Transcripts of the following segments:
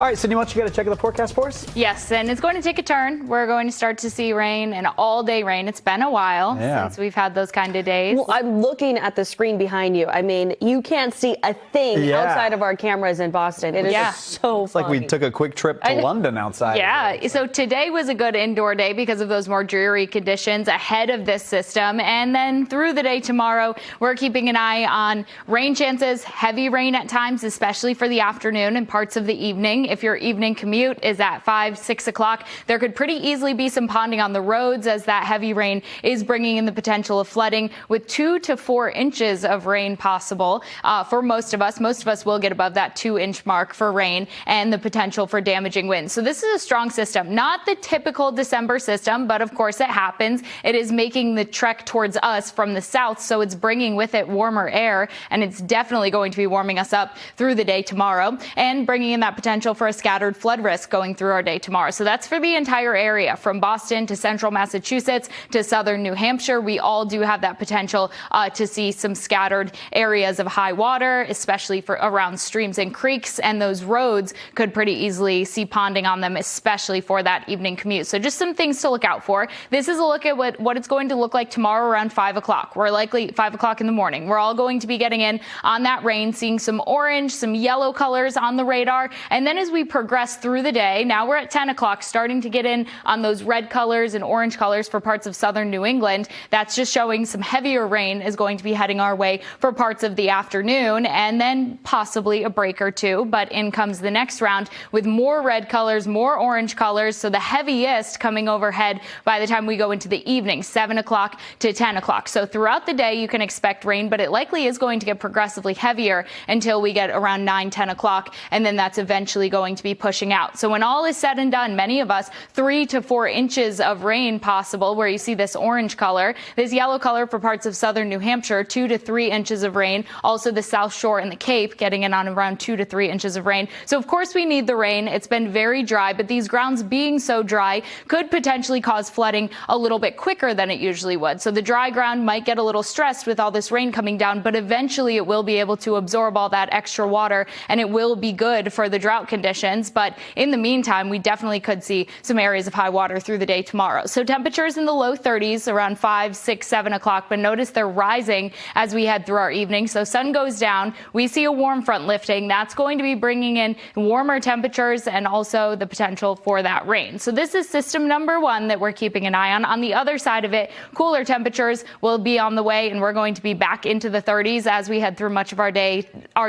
All right, Sydney, why don't you get a check of the forecast for us? Yes, and it's going to take a turn. We're going to start to see rain and all-day rain. It's been a while since we've had those kind of days. Well, I'm looking at the screen behind you. I mean, you can't see a thing outside of our cameras in Boston. It is just so It's like we took a quick trip to London outside. Yeah, so today was a good indoor day because of those more dreary conditions ahead of this system. And then through the day tomorrow, we're keeping an eye on rain chances, heavy rain at times, especially for the afternoon and parts of the evening. If your evening commute is at 5, 6 o'clock, there could pretty easily be some ponding on the roads as that heavy rain is bringing in the potential of flooding with 2 to 4 inches of rain possible for most of us. Most of us will get above that 2-inch mark for rain and the potential for damaging winds. So this is a strong system, not the typical December system, but of course it happens. It is making the trek towards us from the south, so it's bringing with it warmer air, and it's definitely going to be warming us up through the day tomorrow and bringing in that potential for a scattered flood risk going through our day tomorrow. So that's for the entire area from Boston to central Massachusetts to southern New Hampshire. We all do have that potential to see some scattered areas of high water, especially for around streams and creeks, and those roads could pretty easily see ponding on them, especially for that evening commute. So just some things to look out for. This is a look at what it's going to look like tomorrow around 5 o'clock. We're likely 5 o'clock in the morning. We're all going to be getting in on that rain, seeing some orange, some yellow colors on the radar. And then as we progress through the day, now we're at 10 o'clock, starting to get in on those red colors and orange colors for parts of southern New England. That's just showing some heavier rain is going to be heading our way for parts of the afternoon, and then possibly a break or two. But in comes the next round with more red colors, more orange colors. So the heaviest coming overhead by the time we go into the evening, 7 o'clock to 10 o'clock. So throughout the day, you can expect rain, but it likely is going to get progressively heavier until we get around 9, 10 o'clock. And then that's eventually going to be pushing out. So when all is said and done, many of us 3 to 4 inches of rain possible, where you see this orange color, this yellow color for parts of southern New Hampshire, 2 to 3 inches of rain. Also the South Shore and the Cape getting in on around 2 to 3 inches of rain. So of course we need the rain. It's been very dry, but these grounds being so dry could potentially cause flooding a little bit quicker than it usually would. So the dry ground might get a little stressed with all this rain coming down, but eventually it will be able to absorb all that extra water and it will be good for the drought conditions. But in the meantime, we definitely could see some areas of high water through the day tomorrow. So temperatures in the low 30s around 5, 6, 7 o'clock, but notice they're rising as we head through our evening. So sun goes down. We see a warm front lifting. That's going to be bringing in warmer temperatures and also the potential for that rain. So this is system number 1 that we're keeping an eye on. On the other side of it, cooler temperatures will be on the way, and we're going to be back into the 30s as we head through much of our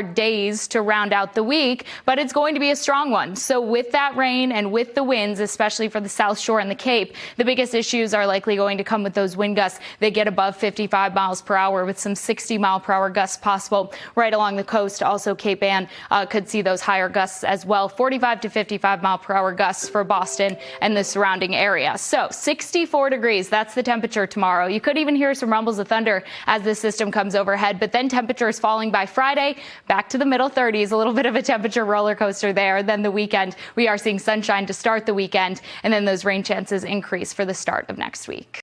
days to round out the week, but it's going to be a strong one. So with that rain and with the winds, especially for the South Shore and the Cape, the biggest issues are likely going to come with those wind gusts that get above 55 miles per hour with some 60 mile per hour gusts possible right along the coast. Also Cape Ann could see those higher gusts as well, 45 to 55 mile per hour gusts for Boston and the surrounding area. So 64 degrees, that's the temperature tomorrow. You could even hear some rumbles of thunder as this system comes overhead, but then temperatures falling by Friday back to the middle 30s, a little bit of a temperature roller coaster there. Then the weekend, we are seeing sunshine to start the weekend, and then those rain chances increase for the start of next week.